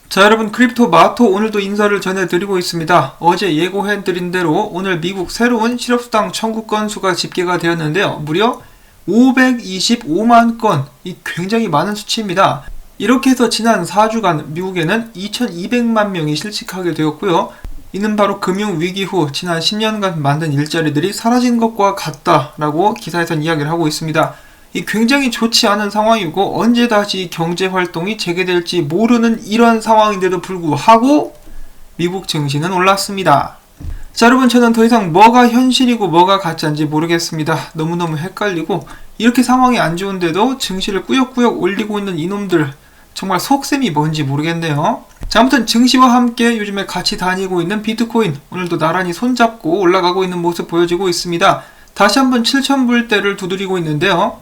자, 여러분, 크립토 마토 오늘도 인사를 전해드리고 있습니다. 어제 예고해드린 대로 오늘 미국 새로운 실업수당 청구 건수가 집계가 되었는데요. 무려 525만 건, 이 굉장히 많은 수치입니다. 이렇게 해서 지난 4주간 미국에는 2200만 명이 실직하게 되었고요. 이는 바로 금융위기 후 지난 10년간 만든 일자리들이 사라진 것과 같다라고 기사에선 이야기를 하고 있습니다. 이 굉장히 좋지 않은 상황이고 언제 다시 경제활동이 재개될지 모르는 이런 상황인데도 불구하고 미국 증시는 올랐습니다. 자, 여러분, 저는 더 이상 뭐가 현실이고 뭐가 가짜인지 모르겠습니다. 너무너무 헷갈리고 이렇게 상황이 안 좋은데도 증시를 꾸역꾸역 올리고 있는 이놈들, 정말 속셈이 뭔지 모르겠네요. 자, 아무튼 증시와 함께 요즘에 같이 다니고 있는 비트코인, 오늘도 나란히 손잡고 올라가고 있는 모습 보여지고 있습니다. 다시 한번 7,000불대를 두드리고 있는데요.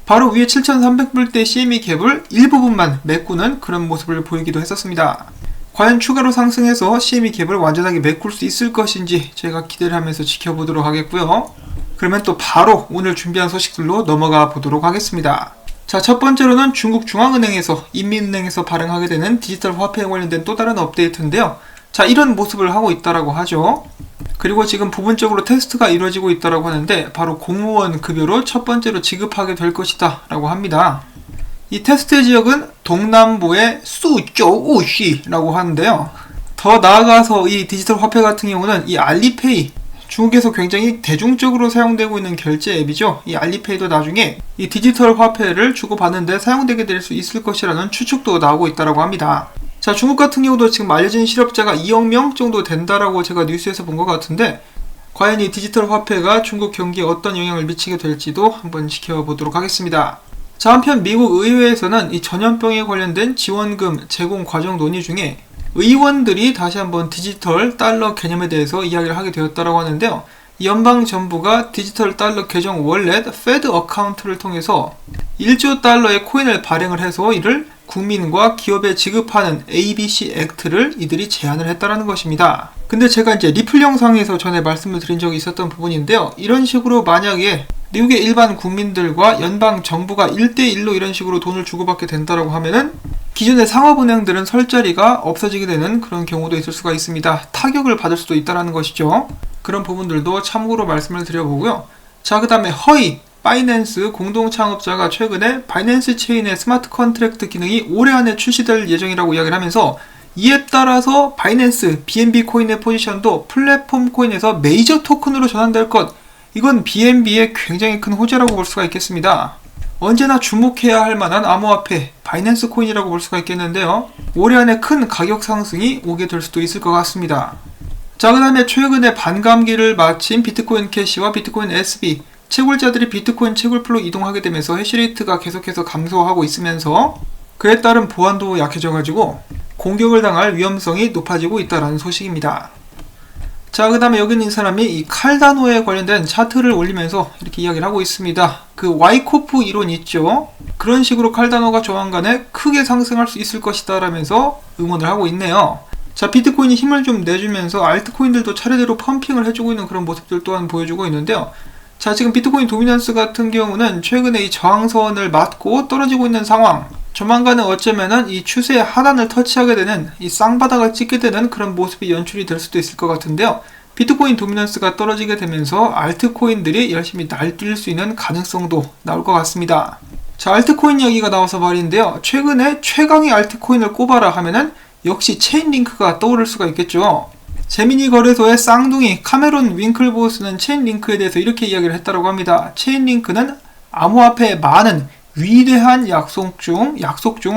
바로 위에 7,300불대 CME 갭을 일부분만 메꾸는 그런 모습을 보이기도 했었습니다. 과연 추가로 상승해서 CME 갭을 완전하게 메꿀 수 있을 것인지 저희가 기대를 하면서 지켜보도록 하겠고요. 그러면 또 바로 오늘 준비한 소식들로 넘어가 보도록 하겠습니다. 자, 첫 번째로는 중국 중앙은행에서 인민은행에서 발행하게 되는 디지털 화폐에 관련된 또 다른 업데이트인데요. 자, 이런 모습을 하고 있다라고 하죠. 그리고 지금 부분적으로 테스트가 이루어지고 있다라고 하는데 바로 공무원 급여로 첫 번째로 지급하게 될 것이다 라고 합니다. 이 테스트 지역은 동남부의 수저우시라고 하는데요. 더 나아가서 이 디지털 화폐 같은 경우는 이 알리페이, 중국에서 굉장히 대중적으로 사용되고 있는 결제 앱이죠. 이 알리페이도 나중에 이 디지털 화폐를 주고받는데 사용되게 될 수 있을 것이라는 추측도 나오고 있다라고 합니다. 자, 중국 같은 경우도 지금 알려진 실업자가 2억 명 정도 된다라고 제가 뉴스에서 본 것 같은데 과연 이 디지털 화폐가 중국 경기에 어떤 영향을 미치게 될지도 한번 지켜보도록 하겠습니다. 자, 한편 미국 의회에서는 이 전염병에 관련된 지원금 제공 과정 논의 중에 의원들이 다시 한번 디지털 달러 개념에 대해서 이야기를 하게 되었다고 하는데요. 연방정부가 디지털 달러 계정 월렛 페드 어카운트를 통해서 1조 달러의 코인을 발행을 해서 이를 국민과 기업에 지급하는 ABC 액트를 이들이 제안을 했다라는 것입니다. 근데 제가 이제 리플 영상에서 전에 말씀을 드린 적이 있었던 부분인데요. 이런 식으로 만약에 미국의 일반 국민들과 연방 정부가 1대1로 이런 식으로 돈을 주고받게 된다라고 하면은 기존의 상업은행들은 설 자리가 없어지게 되는 그런 경우도 있을 수가 있습니다. 타격을 받을 수도 있다라는 것이죠. 그런 부분들도 참고로 말씀을 드려보고요. 자, 그 다음에 허이, 바이낸스 공동 창업자가 최근에 바이낸스 체인의 스마트 컨트랙트 기능이 올해 안에 출시될 예정이라고 이야기를 하면서 이에 따라서 바이낸스, BNB 코인의 포지션도 플랫폼 코인에서 메이저 토큰으로 전환될 것, 이건 BNB의 굉장히 큰 호재라고 볼 수가 있겠습니다. 언제나 주목해야 할 만한 암호화폐, 바이낸스 코인이라고 볼 수가 있겠는데요. 올해 안에 큰 가격 상승이 오게 될 수도 있을 것 같습니다. 자, 그 다음에 최근에 반감기를 마친 비트코인 캐시와 비트코인 SB, 채굴자들이 비트코인 채굴풀로 이동하게 되면서 해시레이트가 계속해서 감소하고 있으면서 그에 따른 보안도 약해져가지고 공격을 당할 위험성이 높아지고 있다는 소식입니다. 자, 그 다음에 여기 있는 사람이 이 칼다노에 관련된 차트를 올리면서 이렇게 이야기를 하고 있습니다. 그 와이코프 이론 있죠? 그런 식으로 칼다노가 조만간에 크게 상승할 수 있을 것이다 라면서 응원을 하고 있네요. 자, 비트코인이 힘을 좀 내주면서 알트코인들도 차례대로 펌핑을 해주고 있는 그런 모습들 또한 보여주고 있는데요. 자, 지금 비트코인 도미넌스 같은 경우는 최근에 이 저항선을 맞고 떨어지고 있는 상황, 조만간은 어쩌면은 이 추세의 하단을 터치하게 되는 이 쌍바닥을 찍게 되는 그런 모습이 연출이 될 수도 있을 것 같은데요. 비트코인 도미넌스가 떨어지게 되면서 알트코인들이 열심히 날뛸 수 있는 가능성도 나올 것 같습니다. 자, 알트코인 이야기가 나와서 말인데요. 최근에 최강의 알트코인을 꼽아라 하면은 역시 체인링크가 떠오를 수가 있겠죠. 제미니 거래소의 쌍둥이 카메론 윙클보스는 체인링크에 대해서 이렇게 이야기를 했다고 합니다. 체인링크는 암호화폐의 많은 위대한 약속 중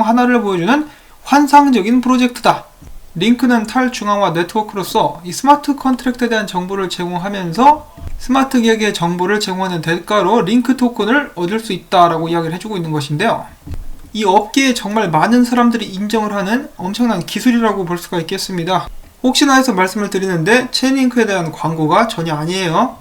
하나를 보여주는 환상적인 프로젝트다. 링크는 탈중앙화 네트워크로서 이 스마트 컨트랙트에 대한 정보를 제공하면서 스마트 계약의 정보를 제공하는 대가로 링크 토큰을 얻을 수 있다라고 이야기를 해주고 있는 것인데요. 이 업계에 정말 많은 사람들이 인정을 하는 엄청난 기술이라고 볼 수가 있겠습니다. 혹시나 해서 말씀을 드리는데 체인링크에 대한 광고가 전혀 아니에요.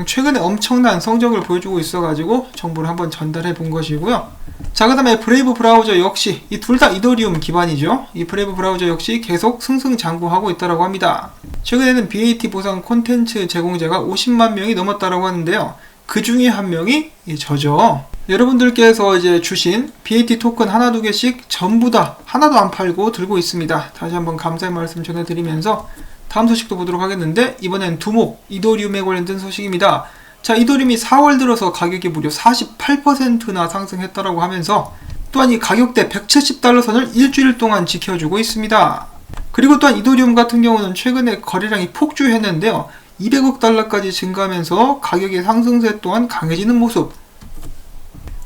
최근에 엄청난 성적을 보여주고 있어가지고 정보를 한번 전달해 본 것이고요. 자, 그 다음에 브레이브 브라우저 역시 이 둘 다 이더리움 기반이죠. 이 브레이브 브라우저 역시 계속 승승장구하고 있다고 합니다. 최근에는 BAT 보상 콘텐츠 제공자가 50만 명이 넘었다고 하는데요. 그 중에 한 명이 저죠. 여러분들께서 이제 주신 BAT 토큰 하나 두 개씩 전부 다 하나도 안 팔고 들고 있습니다. 다시 한번 감사의 말씀 전해드리면서 다음 소식도 보도록 하겠는데, 이번엔 두목 이더리움에 관련된 소식입니다. 자, 이더리움이 4월 들어서 가격이 무려 48%나 상승했다라고 하면서 또한 이 가격대 170달러 선을 일주일 동안 지켜주고 있습니다. 그리고 또한 이더리움 같은 경우는 최근에 거래량이 폭주했는데요, 200억 달러까지 증가하면서 가격의 상승세 또한 강해지는 모습.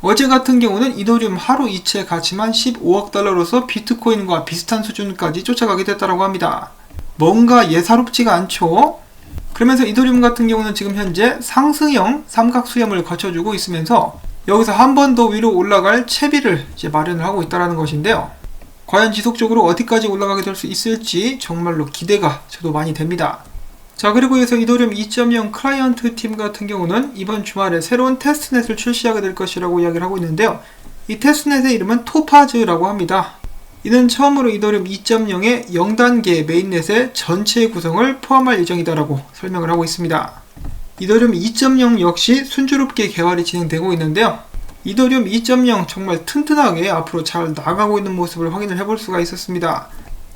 어제 같은 경우는 이더리움 하루 이체 가치만 15억 달러로서 비트코인과 비슷한 수준까지 쫓아가게 됐다고 합니다. 뭔가 예사롭지가 않죠? 그러면서 이더리움 같은 경우는 지금 현재 상승형 삼각수렴을 거쳐주고 있으면서 여기서 한 번 더 위로 올라갈 채비를 이제 마련을 하고 있다는 것인데요. 과연 지속적으로 어디까지 올라가게 될 수 있을지 정말로 기대가 저도 많이 됩니다. 자, 그리고 해서 이더리움 2.0 클라이언트 팀 같은 경우는 이번 주말에 새로운 테스트넷을 출시하게 될 것이라고 이야기를 하고 있는데요. 이 테스트넷의 이름은 토파즈라고 합니다. 이는 처음으로 이더리움 2.0의 0단계 메인넷의 전체 구성을 포함할 예정이다라고 설명을 하고 있습니다. 이더리움 2.0 역시 순조롭게 개발이 진행되고 있는데요. 이더리움 2.0 정말 튼튼하게 앞으로 잘 나가고 있는 모습을 확인을 해볼 수가 있었습니다.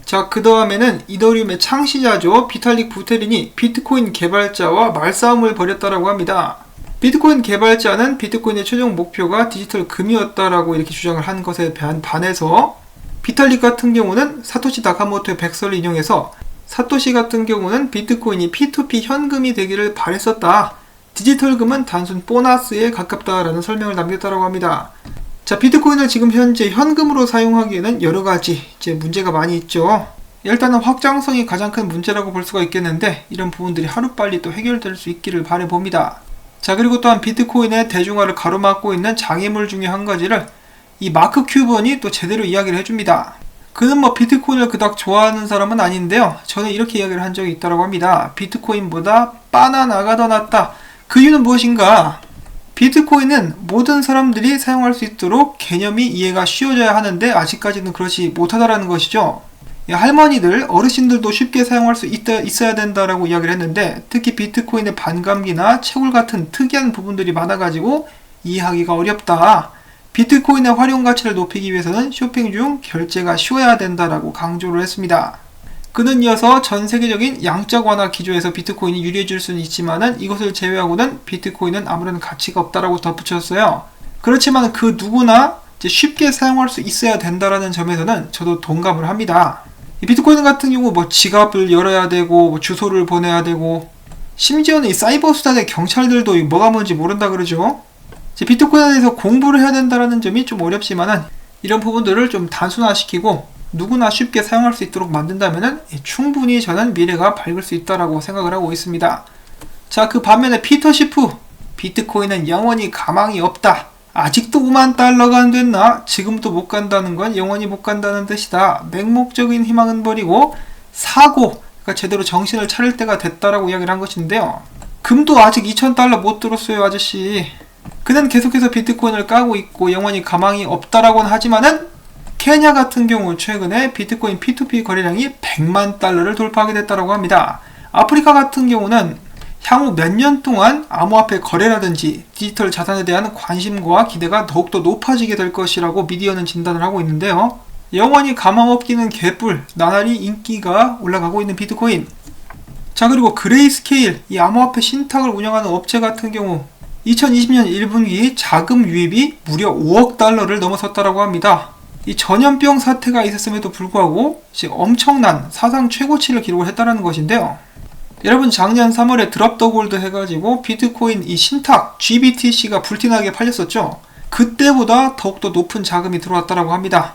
자, 그 다음에는 이더리움의 창시자죠, 비탈릭 부테린이 비트코인 개발자와 말싸움을 벌였다라고 합니다. 비트코인 개발자는 비트코인의 최종 목표가 디지털 금이었다라고 이렇게 주장을 한 것에 반해서 비탈릭 같은 경우는 사토시 나카모토의 백서를 인용해서 사토시 같은 경우는 비트코인이 P2P 현금이 되기를 바랬었다. 디지털금은 단순 보너스에 가깝다라는 설명을 남겼다고 합니다. 자, 비트코인을 지금 현재 현금으로 사용하기에는 여러가지 이제 문제가 많이 있죠. 일단은 확장성이 가장 큰 문제라고 볼 수가 있겠는데, 이런 부분들이 하루빨리 또 해결될 수 있기를 바라봅니다. 자, 그리고 또한 비트코인의 대중화를 가로막고 있는 장애물 중에 한 가지를 이 마크 큐번이 또 제대로 이야기를 해줍니다. 그는 뭐 비트코인을 그닥 좋아하는 사람은 아닌데요, 저는 이렇게 이야기를 한 적이 있다고 합니다. 비트코인보다 바나나가 더 낫다. 그 이유는 무엇인가? 비트코인은 모든 사람들이 사용할 수 있도록 개념이 이해가 쉬워져야 하는데 아직까지는 그렇지 못하다라는 것이죠. 할머니들, 어르신들도 쉽게 사용할 수 있어야 된다라고 이야기를 했는데, 특히 비트코인의 반감기나 채굴 같은 특이한 부분들이 많아가지고 이해하기가 어렵다. 비트코인의 활용 가치를 높이기 위해서는 쇼핑 중 결제가 쉬워야 된다라고 강조를 했습니다. 그는 이어서 전 세계적인 양적 완화 기조에서 비트코인이 유리해질 수는 있지만은 이것을 제외하고는 비트코인은 아무런 가치가 없다라고 덧붙였어요. 그렇지만 그 누구나 이제 쉽게 사용할 수 있어야 된다라는 점에서는 저도 동감을 합니다. 이 비트코인 같은 경우 뭐 지갑을 열어야 되고 뭐 주소를 보내야 되고, 심지어는 이 사이버 수단의 경찰들도 뭐가 뭔지 모른다 그러죠. 이제 비트코인에 대해서 공부를 해야 된다라는 점이 좀 어렵지만은 이런 부분들을 좀 단순화시키고 누구나 쉽게 사용할 수 있도록 만든다면은 충분히 저는 미래가 밝을 수 있다라고 생각을 하고 있습니다. 자, 그 반면에 피터 시프, 비트코인은 영원히 가망이 없다. 아직도 5만 달러가 안 됐나? 지금도 못 간다는 건 영원히 못 간다는 뜻이다. 맹목적인 희망은 버리고 사고, 그러니까 제대로 정신을 차릴 때가 됐다라고 이야기를 한 것인데요. 금도 아직 2,000달러 못 들었어요, 아저씨. 그는 계속해서 비트코인을 까고 있고 영원히 가망이 없다라고는 하지만은 케냐 같은 경우 최근에 비트코인 P2P 거래량이 100만 달러를 돌파하게 됐다고 합니다. 아프리카 같은 경우는 향후 몇 년 동안 암호화폐 거래라든지 디지털 자산에 대한 관심과 기대가 더욱더 높아지게 될 것이라고 미디어는 진단을 하고 있는데요. 영원히 가망 없기는 개뿔, 나날이 인기가 올라가고 있는 비트코인. 자, 그리고 그레이스케일, 이 암호화폐 신탁을 운영하는 업체 같은 경우 2020년 1분기 자금 유입이 무려 5억 달러를 넘어섰다고 합니다. 이 전염병 사태가 있었음에도 불구하고 엄청난 사상 최고치를 기록을 했다는 것인데요. 여러분, 작년 3월에 드롭 더 골드 해가지고 비트코인 이 신탁 GBTC가 불티나게 팔렸었죠. 그때보다 더욱더 높은 자금이 들어왔다고 합니다.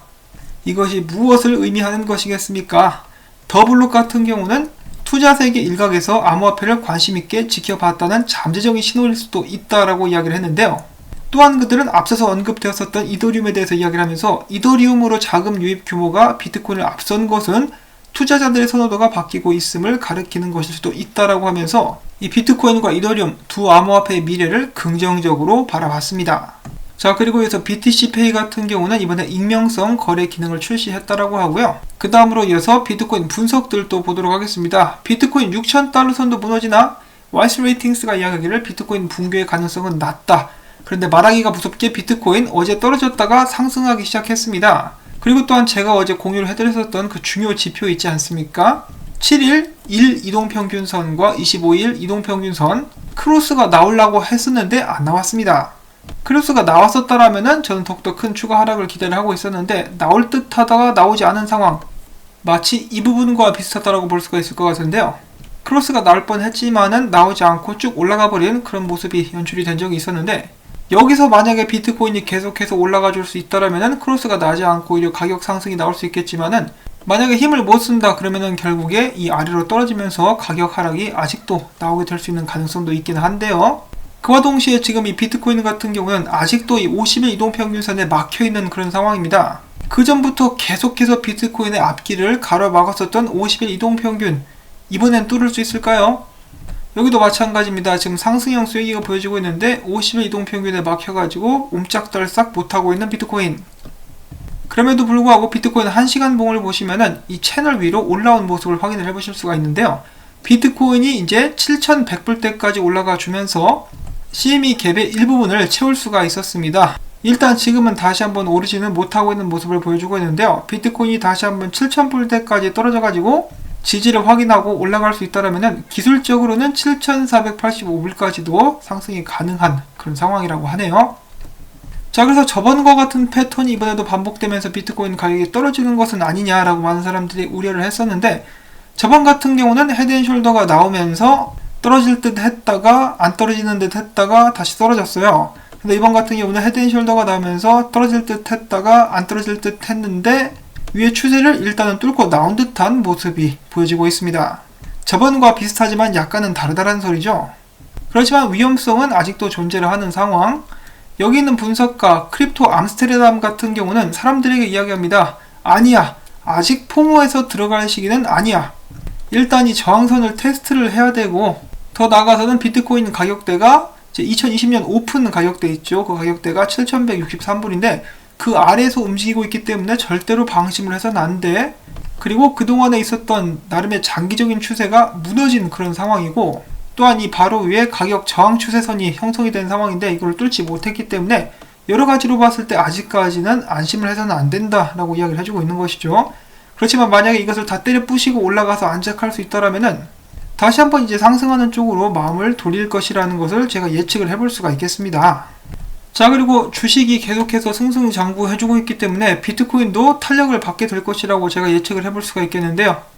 이것이 무엇을 의미하는 것이겠습니까? 더블록 같은 경우는 투자 세계 일각에서 암호화폐를 관심있게 지켜봤다는 잠재적인 신호일 수도 있다라고 이야기를 했는데요. 또한 그들은 앞서서 언급되었었던 이더리움에 대해서 이야기를 하면서 이더리움으로 자금 유입 규모가 비트코인을 앞선 것은 투자자들의 선호도가 바뀌고 있음을 가리키는 것일 수도 있다라고 하면서 이 비트코인과 이더리움 두 암호화폐의 미래를 긍정적으로 바라봤습니다. 자, 그리고 해서 BTC페이 같은 경우는 이번에 익명성 거래 기능을 출시했다라고 하고요. 그 다음으로 이어서 비트코인 분석들도 보도록 하겠습니다. 비트코인 6,000달러 선도 무너지나 와이스 레이팅스가 이야기하기를 비트코인 붕괴의 가능성은 낮다. 그런데 말하기가 무섭게 비트코인 어제 떨어졌다가 상승하기 시작했습니다. 그리고 또한 제가 어제 공유를 해드렸었던 그 중요 지표 있지 않습니까? 7일 1 이동평균선과 25일 이동평균선 크로스가 나오려고 했었는데 안 나왔습니다. 크로스가 나왔었다라면은 저는 더욱더 큰 추가 하락을 기대를 하고 있었는데 나올 듯 하다가 나오지 않은 상황, 마치 이 부분과 비슷하다라고 볼 수가 있을 것 같은데요. 크로스가 나올 뻔 했지만은 나오지 않고 쭉 올라가 버린 그런 모습이 연출이 된 적이 있었는데, 여기서 만약에 비트코인이 계속해서 올라가 줄 수 있다라면은 크로스가 나지 않고 오히려 가격 상승이 나올 수 있겠지만은, 만약에 힘을 못 쓴다 그러면은 결국에 이 아래로 떨어지면서 가격 하락이 아직도 나오게 될 수 있는 가능성도 있긴 한데요. 그와 동시에 지금 이 비트코인 같은 경우는 아직도 이 50일 이동평균선에 막혀있는 그런 상황입니다. 그 전부터 계속해서 비트코인의 앞길을 가로막았었던 50일 이동평균, 이번엔 뚫을 수 있을까요? 여기도 마찬가지입니다. 지금 상승형 쐐기가 보여지고 있는데 50일 이동평균에 막혀가지고 옴짝달싹 못하고 있는 비트코인. 그럼에도 불구하고 비트코인 1시간 봉을 보시면은 이 채널 위로 올라온 모습을 확인을 해보실 수가 있는데요. 비트코인이 이제 7,100불대까지 올라가 주면서 CME 갭의 일부분을 채울 수가 있었습니다. 일단 지금은 다시 한번 오르지는 못하고 있는 모습을 보여주고 있는데요. 비트코인이 다시 한번 7,000불대까지 떨어져가지고 지지를 확인하고 올라갈 수 있다면 기술적으로는 7,485불까지도 상승이 가능한 그런 상황이라고 하네요. 자, 그래서 저번과 같은 패턴이 이번에도 반복되면서 비트코인 가격이 떨어지는 것은 아니냐라고 많은 사람들이 우려를 했었는데, 저번 같은 경우는 헤드앤숄더가 나오면서 떨어질 듯 했다가 안 떨어지는 듯 했다가 다시 떨어졌어요. 근데 이번 같은 경우는 헤드앤숄더가 나오면서 떨어질 듯 했다가 안 떨어질 듯 했는데 위의 추세를 일단은 뚫고 나온 듯한 모습이 보여지고 있습니다. 저번과 비슷하지만 약간은 다르다는 소리죠. 그렇지만 위험성은 아직도 존재를 하는 상황. 여기 있는 분석가 크립토 암스테르담 같은 경우는 사람들에게 이야기합니다. 아니야, 아직 포모에서 들어갈 시기는 아니야. 일단 이 저항선을 테스트를 해야 되고, 더 나아가서는 비트코인 가격대가 이제 2020년 오픈 가격대 있죠. 그 가격대가 7,163불인데 그 아래에서 움직이고 있기 때문에 절대로 방심을 해서는 안 돼. 그리고 그동안에 있었던 나름의 장기적인 추세가 무너진 그런 상황이고, 또한 이 바로 위에 가격 저항 추세선이 형성이 된 상황인데 이걸 뚫지 못했기 때문에 여러 가지로 봤을 때 아직까지는 안심을 해서는 안 된다라고 이야기를 해주고 있는 것이죠. 그렇지만 만약에 이것을 다 때려 부시고 올라가서 안착할 수 있다라면은 다시 한번 이제 상승하는 쪽으로 마음을 돌릴 것이라는 것을 제가 예측을 해볼 수가 있겠습니다. 자, 그리고 주식이 계속해서 승승장구해주고 있기 때문에 비트코인도 탄력을 받게 될 것이라고 제가 예측을 해볼 수가 있겠는데요.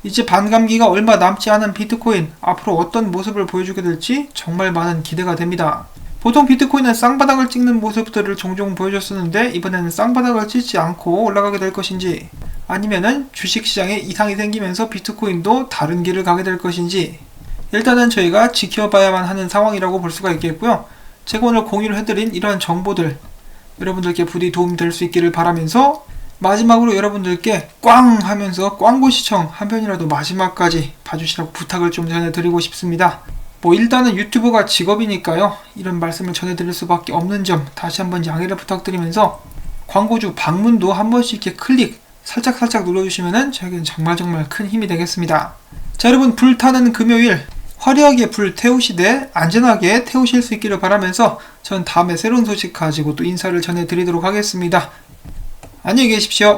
이제 반감기가 얼마 남지 않은 비트코인, 앞으로 어떤 모습을 보여주게 될지 정말 많은 기대가 됩니다. 보통 비트코인은 쌍바닥을 찍는 모습들을 종종 보여줬었는데 이번에는 쌍바닥을 찍지 않고 올라가게 될 것인지, 아니면은 주식시장에 이상이 생기면서 비트코인도 다른 길을 가게 될 것인지, 일단은 저희가 지켜봐야만 하는 상황이라고 볼 수가 있겠고요. 제가 오늘 공유를 해드린 이러한 정보들 여러분들께 부디 도움이 될 수 있기를 바라면서, 마지막으로 여러분들께 꽝 하면서 꽝고 시청 한 편이라도 마지막까지 봐주시라고 부탁을 좀 전해드리고 싶습니다. 일단은 유튜버가 직업이니까요, 이런 말씀을 전해드릴 수밖에 없는 점 다시 한번 양해를 부탁드리면서, 광고주 방문도 한 번씩 이렇게 클릭 살짝 눌러주시면은 저에게는 정말 큰 힘이 되겠습니다. 자, 여러분, 불타는 금요일 화려하게 불 태우시되 안전하게 태우실 수 있기를 바라면서 전 다음에 새로운 소식 가지고 또 인사를 전해드리도록 하겠습니다. 안녕히 계십시오.